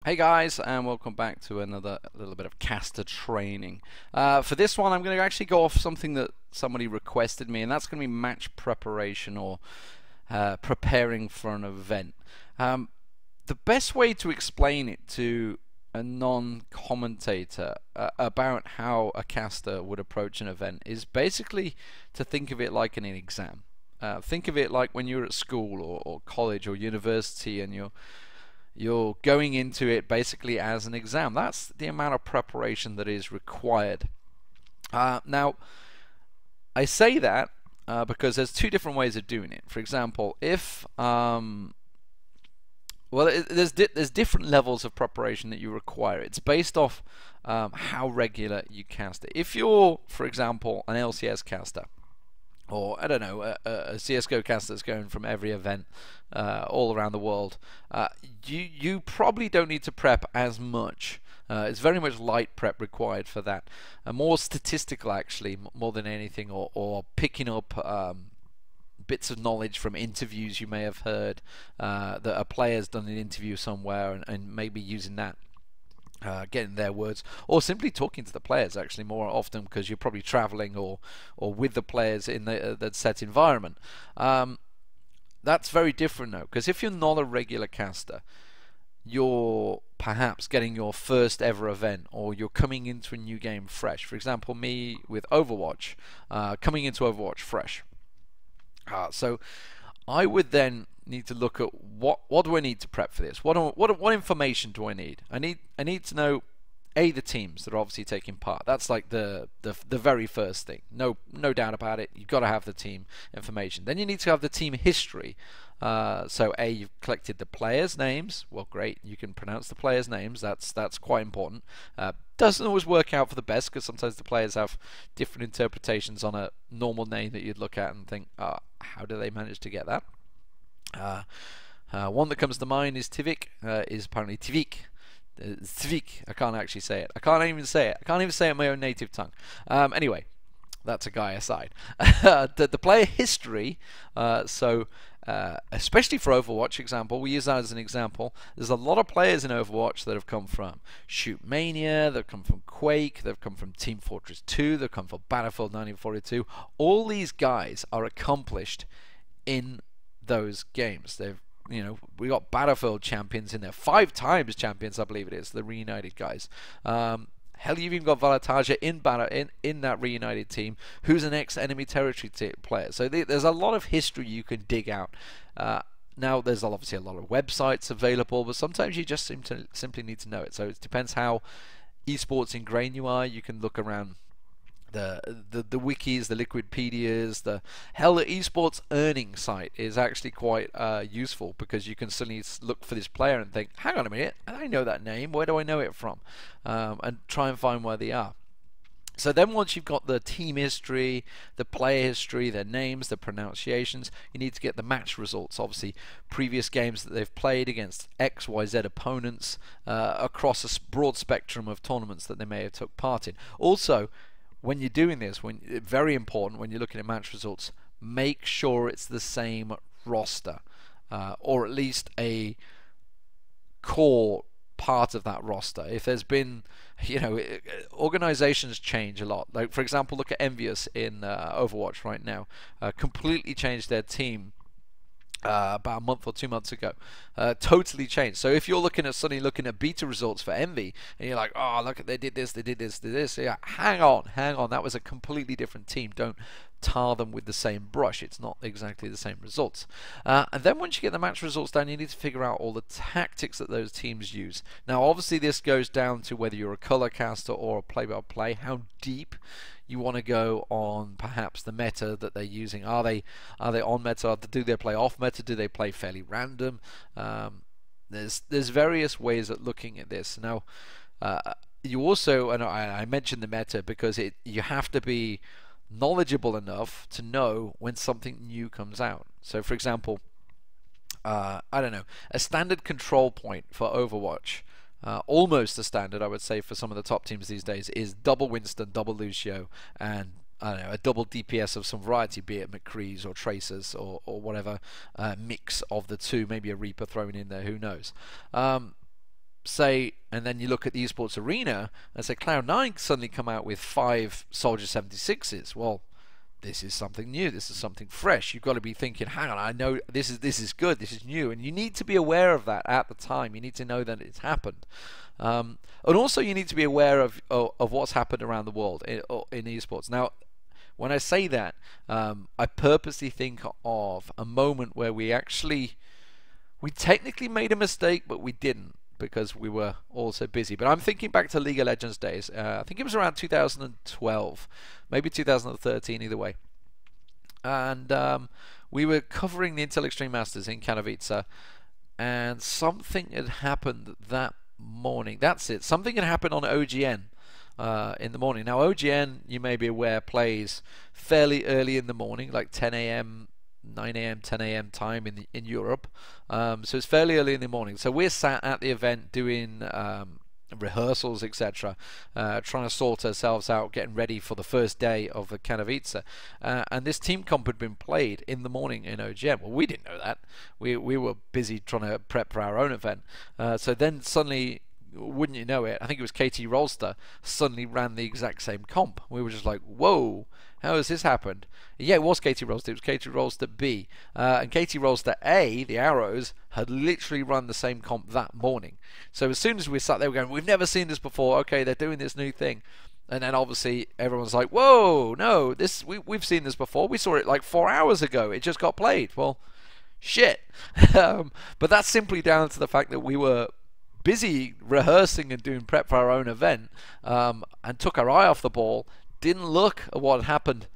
Hey guys, and welcome back to another little bit of caster training. For this one, I'm going to actually go off something that somebody requested me, and that's going to be match preparation or preparing for an event. The best way to explain it to a non-commentator about how a caster would approach an event is basically to think of it like an exam. Think of it like when you're at school or college or university and you're going into it basically as an exam. That's the amount of preparation that is required. Now, I say that because there's two different ways of doing it. For example, if there's different levels of preparation that you require. It's based off how regular you cast it. If you're, for example, an LCS caster, or I don't know, a CSGO caster that's going from every event all around the world, you probably don't need to prep as much. It's very much light prep required for that. More statistical, actually, more than anything, or picking up bits of knowledge from interviews you may have heard that a player's done an interview somewhere, and maybe using that. Getting their words, or simply talking to the players actually more often, because you're probably traveling or with the players in the set environment. That's very different now, because if you're not a regular caster, you're perhaps getting your first ever event, or you're coming into a new game fresh. For example, me with Overwatch, coming into Overwatch fresh. So I would then need to look at what do I need to prep for this? What information do I need? I need to know the teams that are obviously taking part. That's like the very first thing. No doubt about it. You've got to have the team information. Then you need to have the team history. So you've collected the players' names. Well, great. You can pronounce the players' names. That's quite important. Doesn't always work out for the best, because sometimes the players have different interpretations on a normal name that you'd look at and think, how do they manage to get that? One that comes to mind is Tivik. Is apparently Tivik. Zvik. I can't actually say it. I can't even say it. I can't even say it in my own native tongue. Anyway, that's a guy aside. The player history. Especially for Overwatch example, we use that as an example. There's a lot of players in Overwatch that have come from Shootmania, they've come from Quake, they've come from Team Fortress 2, they've come from Battlefield 1942. All these guys are accomplished in those games. We got Battlefield champions in there, 5 times champions, I believe it is, the reunited guys. Hell, you've even got Valataja in that reunited team, who's an ex-enemy territory player. So there's a lot of history you can dig out. Now, there's obviously a lot of websites available, but sometimes you just simply need to know it. So it depends how esports ingrained you are. You can look around the wikis, the Liquidpedias, the esports earning site is actually quite useful, because you can suddenly look for this player and think, hang on a minute, I know that name, where do I know it from? And try and find where they are. So then once you've got the team history, the player history, their names, the pronunciations, you need to get the match results. Obviously, previous games that they've played against XYZ opponents across a broad spectrum of tournaments that they may have took part in. Also, when you're doing this, very important when you're looking at match results, make sure it's the same roster, or at least a core part of that roster. If there's been, organizations change a lot. Like, for example, look at Envious in Overwatch right now. Completely changed their team about a month or 2 months ago. Totally changed. So if you're suddenly looking at beta results for Envy, and you're like, oh, look, they did this, they did this, they did this. Yeah, hang on, that was a completely different team. Don't tar them with the same brush. It's not exactly the same results. And then once you get the match results down, you need to figure out all the tactics that those teams use. Now, obviously, this goes down to whether you're a color caster or a play-by-play, how deep you want to go on perhaps the meta that they're using. Are they on meta? Do they play off meta? Do they play fairly random? There's various ways of looking at this. Now, you also, and I mentioned the meta because you have to be knowledgeable enough to know when something new comes out. So, for example, I don't know, a standard control point for Overwatch, almost a standard, I would say, for some of the top teams these days, is double Winston, double Lucio, and I don't know, a double DPS of some variety, be it McCree's or Tracers or whatever mix of the two, maybe a Reaper thrown in there, who knows. say, and then you look at the esports arena and say Cloud9 suddenly come out with 5 Soldier 76s. Well, this is something new. This is something fresh. You've got to be thinking, hang on, I know this is good. This is new, and you need to be aware of that at the time. You need to know that it's happened, and also you need to be aware of what's happened around the world in esports. Now, when I say that, I purposely think of a moment where we technically made a mistake, but we didn't, because we were all so busy. But I'm thinking back to League of Legends days. I think it was around 2012, maybe 2013, either way. And we were covering the Intel Extreme Masters in Katowice, and something had happened that morning. That's it. Something had happened on OGN in the morning. Now, OGN, you may be aware, plays fairly early in the morning, like 10 a.m., 9 a.m., 10 a.m. time in Europe, so it's fairly early in the morning. So we're sat at the event doing rehearsals, etc., trying to sort ourselves out, getting ready for the first day of the Katowice, and this team comp had been played in the morning in OGM. Well, we didn't know that. We were busy trying to prep for our own event. So then suddenly, wouldn't you know it, I think it was KT Rolster suddenly ran the exact same comp. We were just like, whoa, how has this happened? Yeah, it was KT Rolster. It was KT Rolster B. And KT Rolster A, the Arrows, had literally run the same comp that morning. So as soon as we sat there, we're going, we've never seen this before. Okay, they're doing this new thing. And then obviously everyone's like, whoa, no, we've seen this before. We saw it like 4 hours ago. It just got played. Well, shit. But that's simply down to the fact that we were busy rehearsing and doing prep for our own event, and took our eye off the ball, didn't look at what had happened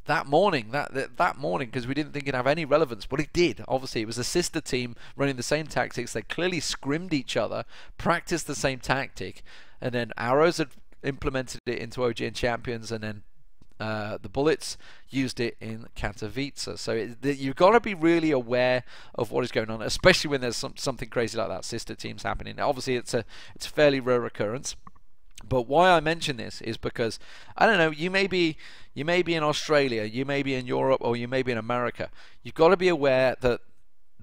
that morning, that morning, because we didn't think it'd have any relevance, but it did. Obviously, it was a sister team running the same tactics. They clearly scrimmed each other, practiced the same tactic, and then Arrows had implemented it into OGN Champions, and then the Bullets used it in Katowice. So you've got to be really aware of what is going on, especially when there's something crazy like that, sister teams happening. Obviously, it's a fairly rare occurrence. But why I mention this is because, I don't know, you may be in Australia, you may be in Europe, or you may be in America. You've got to be aware that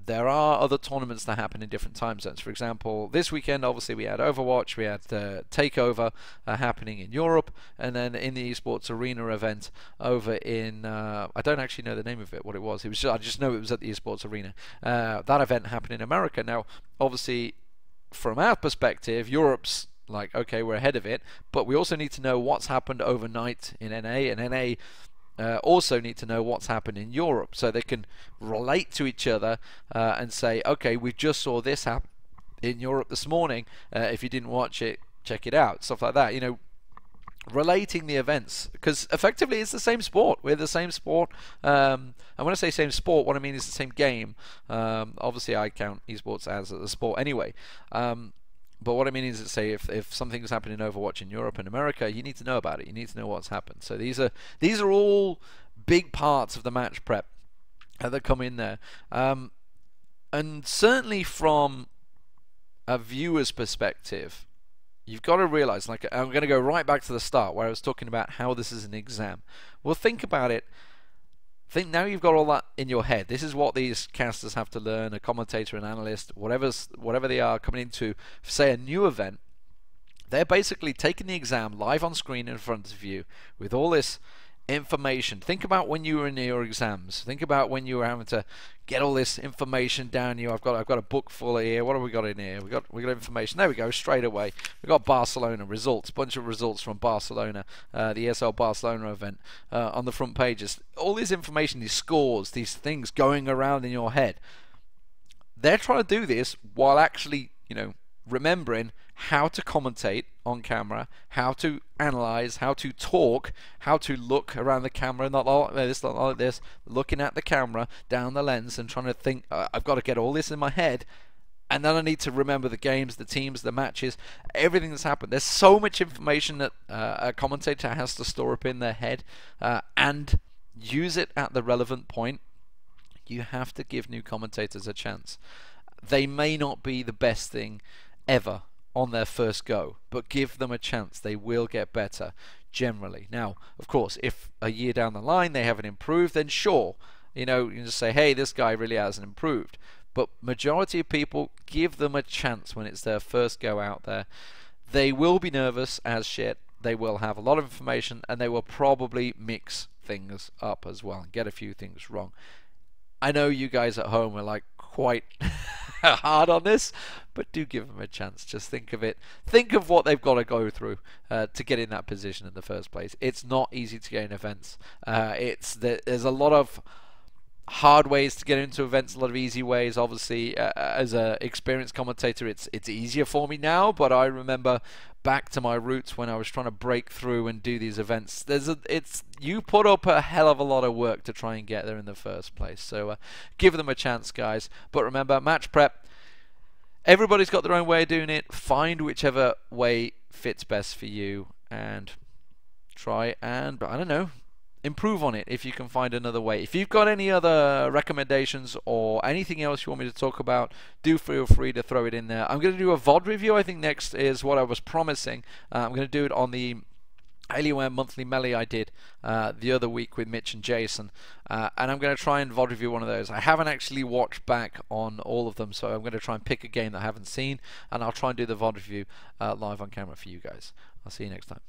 there are other tournaments that happen in different time zones. For example, this weekend, obviously, we had Overwatch, we had Takeover happening in Europe, and then in the Esports Arena event over in, I don't actually know the name of it, what it was. I just know it was at the Esports Arena. That event happened in America. Now, obviously, from our perspective, Europe's like, okay, we're ahead of it, but we also need to know what's happened overnight in NA, and NA also need to know what's happened in Europe, so they can relate to each other and say, okay, we just saw this happen in Europe this morning. If you didn't watch it, check it out. Stuff like that, you know, relating the events, because effectively it's the same sport. We're the same sport, and when I say same sport, what I mean is the same game. Obviously, I count esports as a sport anyway. But what I mean is that, say, if something's happening in Overwatch in Europe and America, you need to know about it. You need to know what's happened. So these are all big parts of the match prep that come in there. And certainly from a viewer's perspective, you've got to realize, like, I'm going to go right back to the start where I was talking about how this is an exam. Well, think about it. Think now you've got all that in your head. This is what these casters have to learn, a commentator, an analyst, whatever they are coming into, say, a new event. They're basically taking the exam live on screen in front of you with all this information. Think about when you were in your exams. Think about when you were having to get all this information down you. I've got a book full of here. What have we got in here? We got information. There we go. Straight away, we got Barcelona results. Bunch of results from Barcelona, the ESL Barcelona event on the front pages. All this information, these scores, these things going around in your head. They're trying to do this while actually, you know, remembering how to commentate on camera, how to analyze, how to talk, how to look around the camera, not like this, looking at the camera down the lens and trying to think, I've got to get all this in my head, and then I need to remember the games, the teams, the matches, everything that's happened. There's so much information that a commentator has to store up in their head and use it at the relevant point. You have to give new commentators a chance. They may not be the best thing ever on their first go, but give them a chance. They will get better generally. Now, of course, if a year down the line they haven't improved, then sure, you know, you can just say, hey, this guy really hasn't improved. but majority of people, give them a chance when it's their first go out there. They will be nervous as shit. They will have a lot of information, and they will probably mix things up as well and get a few things wrong. I know you guys at home are like quite hard on this, but do give them a chance. Just think of it. Think of what they've got to go through to get in that position in the first place. It's not easy to get in events. There's a lot of hard ways to get into events, a lot of easy ways. Obviously, as an experienced commentator, it's easier for me now, but I remember back to my roots when I was trying to break through and do these events. You put up a hell of a lot of work to try and get there in the first place. So give them a chance, guys. But remember, match prep, everybody's got their own way of doing it. Find whichever way fits best for you and try and, I don't know, improve on it if you can find another way. If you've got any other recommendations or anything else you want me to talk about, do feel free to throw it in there. I'm going to do a VOD review. I think next is what I was promising. I'm going to do it on the Alienware Monthly Melee I did the other week with Mitch and Jason, and I'm going to try and VOD review one of those. I haven't actually watched back on all of them, so I'm going to try and pick a game that I haven't seen, and I'll try and do the VOD review live on camera for you guys. I'll see you next time.